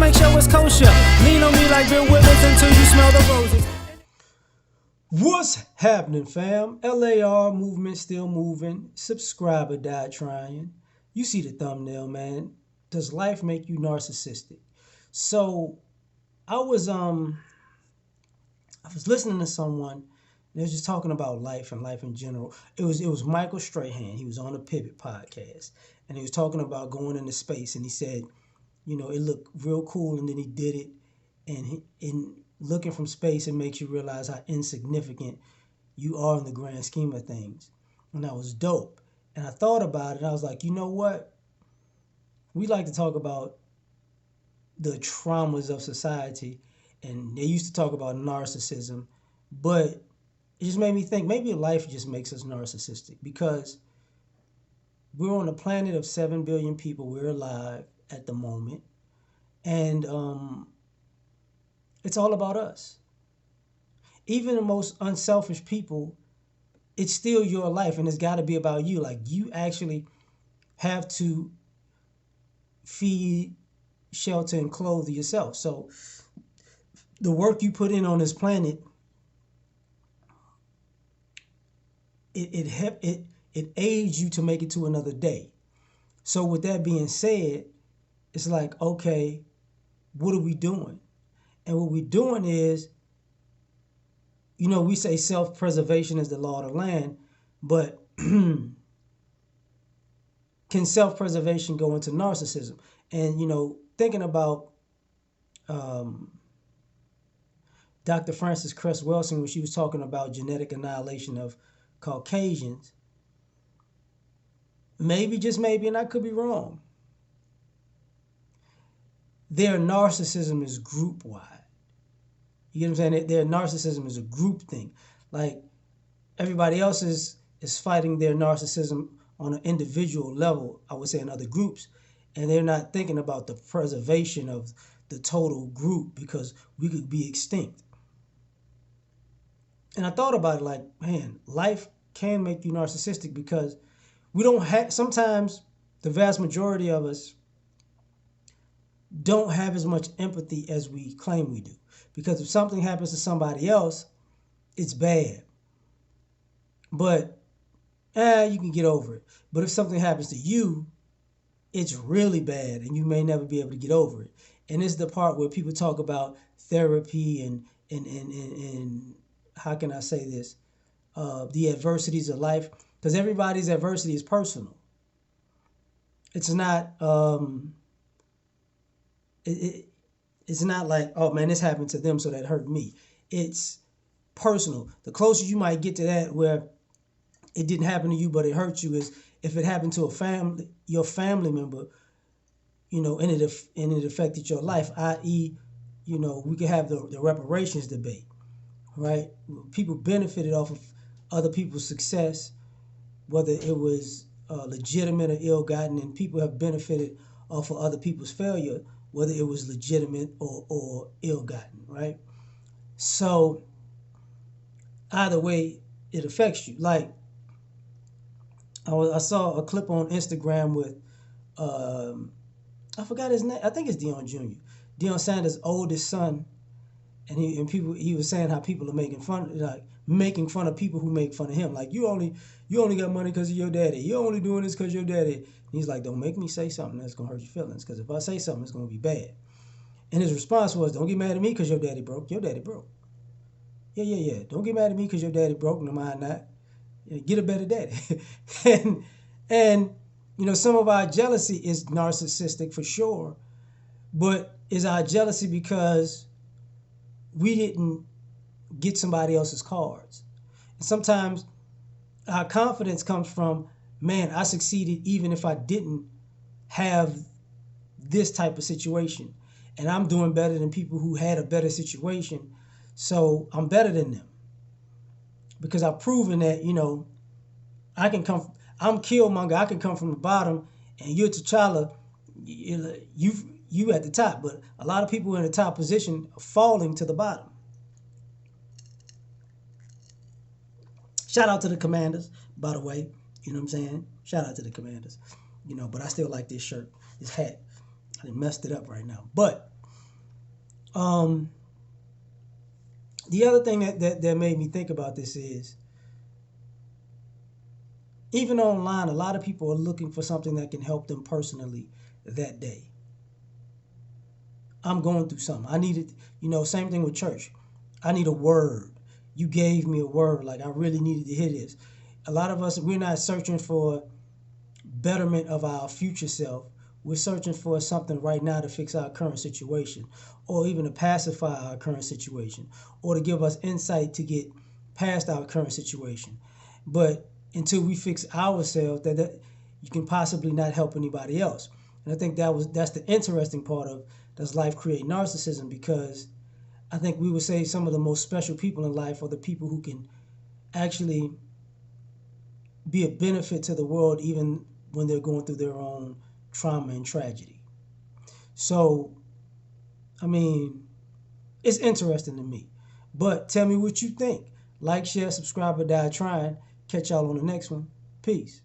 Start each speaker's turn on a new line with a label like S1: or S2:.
S1: make sure it's kosher. Lean on me like Bill Withers until you smell the roses.
S2: What's happening, fam? L.A.R. movement still moving. Subscriber died trying. You see the thumbnail, man. Does life make you narcissistic? So I was listening to someone, and they was just talking about life and life in general. It was Michael Strahan. He was on the Pivot podcast, and he was talking about going into space, and he said, you know, it looked real cool, and then he did it, and in looking from space, it makes you realize how insignificant you are in the grand scheme of things. And that was dope. And I thought about it, and I was like, you know what? We like to talk about the traumas of society, and they used to talk about narcissism, but it just made me think maybe life just makes us narcissistic because we're on a planet of 7 billion people. We're alive at the moment, and it's all about us. Even the most unselfish people, it's still your life, and it's got to be about you. Like, you actually have to feed, shelter, and clothe yourself. So the work you put in on this planet, it aids you to make it to another day. So with that being said, it's like, okay, what are we doing? And what we're doing is, you know, we say self-preservation is the law of the land, but can self-preservation go into narcissism? And, you know, thinking about Dr. Frances Cress Welsing, when she was talking about genetic annihilation of Caucasians, maybe, just maybe, and I could be wrong, their narcissism is group-wide. You get what I'm saying? Their narcissism is a group thing. Like, everybody else is fighting their narcissism on an individual level, I would say, in other groups, and they're not thinking about the preservation of the total group because we could be extinct. And I thought about it like, man, life can make you narcissistic because we don't have, sometimes the vast majority of us don't have as much empathy as we claim we do. Because if something happens to somebody else, it's bad. But you can get over it. But if something happens to you, it's really bad, and you may never be able to get over it. And it's the part where people talk about therapy and how can I say this? The adversities of life, because everybody's adversity is personal. It's not it's not like, oh man, this happened to them, so that hurt me. It's personal. The closer you might get to that, where it didn't happen to you but it hurt you, is if it happened to your family member, you know, and it affected your life, i.e., you know, we could have the reparations debate, right? People benefited off of other people's success, whether it was legitimate or ill-gotten, and people have benefited off of other people's failure, whether it was legitimate or ill-gotten, right? So either way, it affects you. Like, I saw a clip on Instagram with, I forgot his name. I think it's Deion Jr. Deion Sanders' oldest son, and he was saying how people are making fun of people who make fun of him. Like, you only got money because of your daddy. You're only doing this because your daddy. And he's like, don't make me say something that's gonna hurt your feelings, because if I say something, it's gonna be bad. And his response was, don't get mad at me because your daddy broke. Your daddy broke. Yeah. Don't get mad at me because your daddy broke. No, mine not. Get a better daddy. and you know, some of our jealousy is narcissistic for sure, but is our jealousy because we didn't get somebody else's cards? And sometimes our confidence comes from, man, I succeeded even if I didn't have this type of situation, and I'm doing better than people who had a better situation, so I'm better than them because I've proven that, you know, I'm Killmonger, I can come from the bottom, and you're T'Challa, you at the top. But a lot of people in the top position are falling to the bottom. Shout out to the Commanders, by the way. You know what I'm saying? Shout out to the Commanders. You know, but I still like this shirt, this hat. I done messed it up right now. But Um, the other thing that made me think about this is, even online, a lot of people are looking for something that can help them personally that day. I'm going through something. I needed, same thing with church. I need a word. You gave me a word. Like, I really needed to hear this. A lot of us, we're not searching for betterment of our future self. We're searching for something right now to fix our current situation, or even to pacify our current situation, or to give us insight to get past our current situation. But until we fix ourselves, that you can possibly not help anybody else. And I think that's the interesting part of, does life create narcissism? Because I think we would say some of the most special people in life are the people who can actually be a benefit to the world even when they're going through their own trauma and tragedy. So, I mean, it's interesting to me. But tell me what you think. Like, share, subscribe, or die trying. Catch y'all on the next one. Peace.